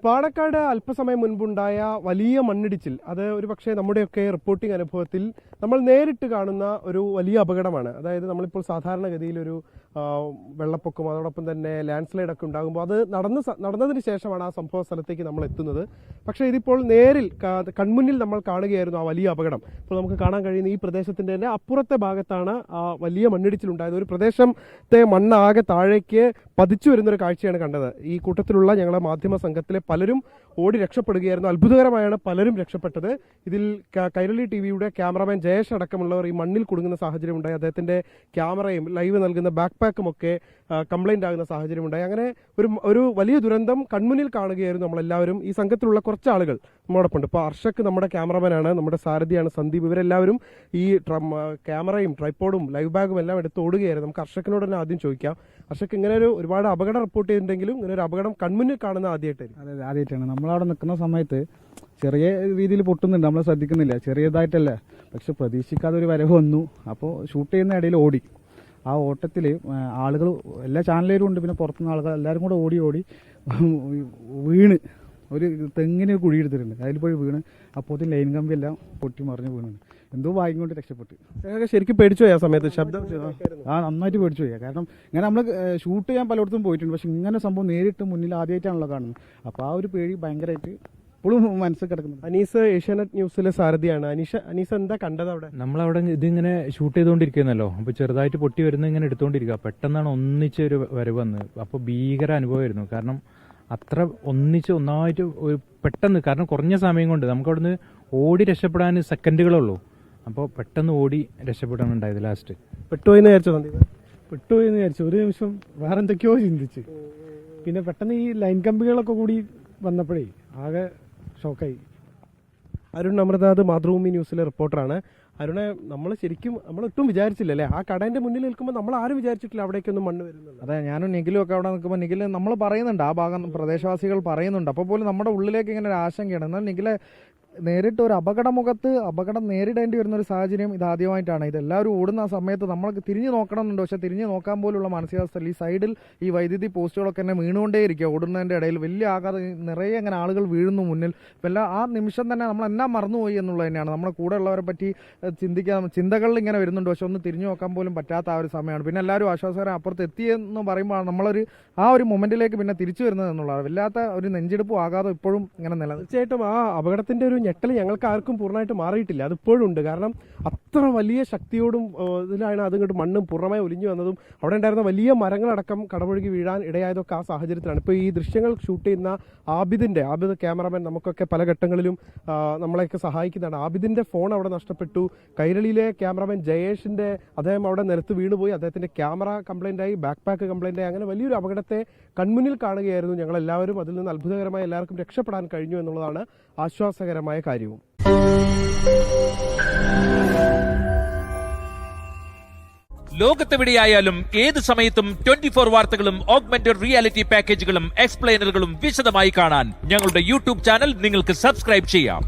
പാണക്കാട് അല്പസമയം മുൻപുണ്ടായ വലിയ മണ്ണിടിച്ചിൽ അത് ഒരുപക്ഷെ നമ്മുടെയൊക്കെ റിപ്പോർട്ടിംഗ് അനുഭവത്തിൽ നമ്മൾ നേരിട്ട് കാണുന്ന ഒരു വലിയ അപകടമാണ്. അതായത് നമ്മളിപ്പോൾ സാധാരണഗതിയിൽ ഒരു വെള്ളപ്പൊക്കം അതോടൊപ്പം തന്നെ ലാൻഡ് സ്ലൈഡ് ഒക്കെ ഉണ്ടാകുമ്പോൾ അത് നടന്നതിന് ശേഷമാണ് ആ സംഭവ സ്ഥലത്തേക്ക് നമ്മൾ എത്തുന്നത്. പക്ഷേ ഇതിപ്പോൾ നേരിൽ കൺമുന്നിൽ നമ്മൾ കാണുകയായിരുന്നു ആ വലിയ അപകടം. ഇപ്പോൾ നമുക്ക് കാണാൻ കഴിയുന്ന ഈ പ്രദേശത്തിൻ്റെ തന്നെ അപ്പുറത്തെ ഭാഗത്താണ് ആ വലിയ മണ്ണിടിച്ചിൽ ഉണ്ടായത്. ഒരു പ്രദേശത്തെ മണ്ണാകെ താഴേക്ക് പതിച്ചു വരുന്നൊരു കാഴ്ചയാണ് കണ്ടത്. ഈ കൂട്ടത്തിലുള്ള ഞങ്ങളുടെ മാധ്യമ സംഘത്തിലെ പലരും ഓടി രക്ഷപ്പെടുകയായിരുന്നു. അത്ഭുതകരമായാണ് പലരും രക്ഷപ്പെട്ടത്. ഇതിൽ കൈരളി ടിവിയുടെ ക്യാമറാമാൻ ജയേഷ് അടക്കമുള്ളവർ ഈ മണ്ണിൽ കുടുങ്ങുന്ന സാഹചര്യം ഉണ്ടായി. അദ്ദേഹത്തിന്റെ ക്യാമറയും ലൈവ് നൽകുന്ന ബാക്ക് പാക്കും ഒക്കെ കംപ്ലൈന്റ് ആകുന്ന സാഹചര്യം ഉണ്ടായി. അങ്ങനെ ഒരു വലിയ ദുരന്തം കൺമുന്നിൽ കാണുകയായിരുന്നു നമ്മളെല്ലാവരും. ഈ സംഘത്തിലുള്ള കുറച്ച് ആളുകൾ നമ്മോടൊപ്പം ഉണ്ട്. ഇപ്പോൾ അർഷക്ക് നമ്മുടെ ക്യാമറമാനാണ്, നമ്മുടെ സാരഥിയാണ് സന്ദീപ്. ഇവരെല്ലാവരും ഈ ക്യാമറയും ട്രൈപ്പോഡും ലൈവ് ബാഗും എല്ലാം എടുത്ത് ഓടുകയായിരുന്നു. നമുക്ക് അർഷക്കിനോട് തന്നെ ആദ്യം ചോദിക്കാം. അർഷക്ക് ഇങ്ങനെ ഒരുപാട് അപകടം റിപ്പോർട്ട് ചെയ്തിട്ടുണ്ടെങ്കിലും ഇങ്ങനെ ഒരു അപകടം കൺമുന്നിൽ കാണുന്ന ആദ്യമായിട്ടായിരുന്നു. അതെ, ആദ്യമായിട്ടാണ്. നമ്മളവിടെ നിൽക്കുന്ന സമയത്ത് ചെറിയ രീതിയിൽ പൊട്ടുന്നുണ്ട്, നമ്മൾ ശ്രദ്ധിക്കുന്നില്ല, ചെറിയതായിട്ടല്ല. പക്ഷെ പ്രതീക്ഷിക്കാതെ ഒരു വരവ് വന്നു. അപ്പോൾ ഷൂട്ട് ചെയ്യുന്ന ഇടയിൽ ഓടി. ആ ഓട്ടത്തിൽ ആളുകൾ എല്ലാ ചാനലുകാരും ഉണ്ട്, പിന്നെ പുറത്തുനിന്ന് ആളുകൾ എല്ലാവരും കൂടെ ഓടി വീണ് ഒരു തെങ്ങിന് കുഴിയെടുത്തിട്ടുണ്ട്. അതിൽ പോയി വീണ് അപ്പോൾ ലൈൻ കമ്പി എല്ലാം പൊട്ടി മറിഞ്ഞ് വീണു. എന്തോ ഭാഗ്യം കൊണ്ട് രക്ഷപ്പെട്ടു. ശരിക്കും പേടിച്ചു പോയി ആ സമയത്ത്? ശബ്ദം നന്നായിട്ട് പേടിച്ചു പോയി. കാരണം ഇങ്ങനെ നമ്മൾ ഷൂട്ട് ചെയ്യാൻ പലയിടത്തും പോയിട്ടുണ്ട്, പക്ഷെ ഇങ്ങനെ സംഭവം നേരിട്ട് മുന്നിൽ ആദ്യമായിട്ടാണല്ലോ കാണുന്നത്. അപ്പോൾ ആ ഒരു പേടി ഭയങ്കരമായിട്ട് ഇപ്പോഴും മനസ്സിൽ കിടക്കുന്നത്. അനീസ് ഏഷ്യാനെറ്റ് ന്യൂസിലെ സാരഥിയാണ്. അനീസ് എന്താ കണ്ടത് അവിടെ? നമ്മളവിടെ ഇതിങ്ങനെ ഷൂട്ട് ചെയ്തുകൊണ്ടിരിക്കുന്നല്ലോ. അപ്പോൾ ചെറുതായിട്ട് പൊട്ടി വരുന്ന ഇങ്ങനെ എടുത്തുകൊണ്ടിരിക്കുക. പെട്ടെന്നാണ് ഒന്നിച്ച് ഒരു വരവ് വന്നത്. അപ്പോൾ ഭീകര അനുഭവമായിരുന്നു. കാരണം അത്ര ഒന്നായിട്ട് പെട്ടെന്ന്, കാരണം കുറഞ്ഞ സമയം കൊണ്ട് നമുക്ക് അവിടുന്ന് ഓടി രക്ഷപ്പെടാൻ സെക്കൻഡുകളുള്ളൂ. അപ്പോൾ പെട്ടെന്ന് ഓടി രക്ഷപ്പെടാൻ ഉണ്ടായത്. ലാസ്റ്റ് പെട്ടുപോയെന്ന് വിചാരിച്ചോ സന്ദീപ്? പെട്ടുപോയെന്ന് വിചാരിച്ചു. ഒരു നിമിഷം വേറെ എന്തൊക്കെയോ ചിന്തിച്ച്, പിന്നെ പെട്ടെന്ന് ഈ ലൈൻ കമ്പികളൊക്കെ കൂടി വന്നപ്പോഴേ ആകെ ഷോക്കായി. അരുൺ അമൃതാദ് മാതൃഭൂമി ന്യൂസിലെ റിപ്പോർട്ടറാണ്. അരുണെ, നമ്മളൊട്ടും വിചാരിച്ചില്ല അല്ലേ? ആ കടന്റെ മുന്നിൽ നിൽക്കുമ്പോൾ നമ്മൾ ആരും വിചാരിച്ചിട്ടില്ല അവിടേക്കൊന്നും മണ്ണ് വരുന്നത്. അതെ, ഞാനും നിഖിലും ഒക്കെ അവിടെ നിൽക്കുമ്പോൾ നിഖിൽ നമ്മൾ പറയുന്നുണ്ട്, ആ ഭാഗം പ്രദേശവാസികൾ പറയുന്നുണ്ട്. അപ്പോൾ പോലും നമ്മുടെ ഉള്ളിലേക്ക് ഇങ്ങനെ ഒരു ആശങ്കയാണ്. എന്നാൽ നിഖിലെ നേരിട്ട് ഒരു അപകടം നേരിടേണ്ടി വരുന്ന ഒരു സാഹചര്യം ഇതാദ്യമായിട്ടാണ്. ഇതെല്ലാവരും ഓടുന്ന സമയത്ത് നമ്മൾക്ക് തിരിഞ്ഞു നോക്കണമെന്നുണ്ട്, പക്ഷെ തിരിഞ്ഞു നോക്കാൻ പോലുള്ള മാനസികാവസ്ഥ. ഈ സൈഡിൽ ഈ വൈദ്യുതി പോസ്റ്റുകളൊക്കെ തന്നെ വീണുകൊണ്ടേയിരിക്കുക. ഓടുന്നതിൻ്റെ ഇടയിൽ വലിയ ആഘാതം, നിറയെ അങ്ങനെ ആളുകൾ വീഴുന്നു മുന്നിൽ. എല്ലാം ആ നിമിഷം തന്നെ നമ്മളെല്ലാം മറന്നുപോയി എന്നുള്ളത് തന്നെയാണ്. നമ്മുടെ കൂടെ ഉള്ളവരെ പറ്റി ചിന്തകളിൽ ഇങ്ങനെ വരുന്നുണ്ട്, പക്ഷെ ഒന്ന് തിരിഞ്ഞു നോക്കാൻ പോലും പറ്റാത്ത ആ ഒരു സമയമാണ്. പിന്നെ എല്ലാവരും ആശ്വാസകരം അപ്പുറത്ത് എത്തിയെന്ന് പറയുമ്പോൾ നമ്മളൊരു ആ ഒരു മൊമെന്റിലേക്ക് പിന്നെ തിരിച്ചു വരുന്നത് എന്നുള്ളതാണ്. വല്ലാത്ത ഒരു നെഞ്ചെടുപ്പും ആഘാതം ഇപ്പോഴും ഇങ്ങനെ നിലനിൽക്കും. തീർച്ചയായിട്ടും ആ അപകടത്തിന്റെ ഒരു ഞെട്ടൽ ഞങ്ങൾക്ക് ആർക്കും പൂർണ്ണമായിട്ട് മാറിയിട്ടില്ല. അതിപ്പോഴും ഉണ്ട്. കാരണം അത്ര വലിയ ശക്തിയോടും ഇതിലാണ് അതിങ്ങോട്ട് മണ്ണും പൂർണ്ണമായി ഒലിഞ്ഞു വന്നതും അവിടെ ഉണ്ടായിരുന്ന വലിയ മരങ്ങളടക്കം കടപുഴകി വീഴാൻ ഇടയായതൊക്കെ ആ സാഹചര്യത്തിലാണ്. ഇപ്പോൾ ഈ ദൃശ്യങ്ങൾ ഷൂട്ട് ചെയ്യുന്ന ആബിദ് ക്യാമറാമാൻ നമുക്കൊക്കെ പല ഘട്ടങ്ങളിലും നമ്മളെയൊക്കെ സഹായിക്കുന്നതാണ്. ആബിദിന്റെ ഫോൺ അവിടെ നഷ്ടപ്പെട്ടു. കൈരളിയിലെ ക്യാമറാമാൻ ജയേഷിന്റെ അദ്ദേഹം അവിടെ നിലത്ത് വീണുപോയി. അദ്ദേഹത്തിന്റെ ക്യാമറ കംപ്ലൈന്റ് ആയി, ബാക്ക് പാക്ക് കംപ്ലൈന്റ് ആയി. അങ്ങനെ വലിയൊരു അപകടത്തെ കൺമുന്നിൽ കാണുകയായിരുന്നു ഞങ്ങളെല്ലാവരും. അതിൽ നിന്ന് അത്ഭുതകരമായി എല്ലാവർക്കും രക്ഷപ്പെടാൻ കഴിഞ്ഞു എന്നുള്ളതാണ് ആശ്വാസകരമായ കാര്യവും. ലോകത്തെവിടെയായാലും ഏത് സമയത്തും 24 വാർത്തകളും ഓഗ്മെന്റഡ് റിയാലിറ്റി പാക്കേജുകളും എക്സ്പ്ലെയിനറുകളും വിശദമായി കാണാൻ ഞങ്ങളുടെ യൂട്യൂബ് ചാനൽ നിങ്ങൾക്ക് സബ്സ്ക്രൈബ് ചെയ്യാം.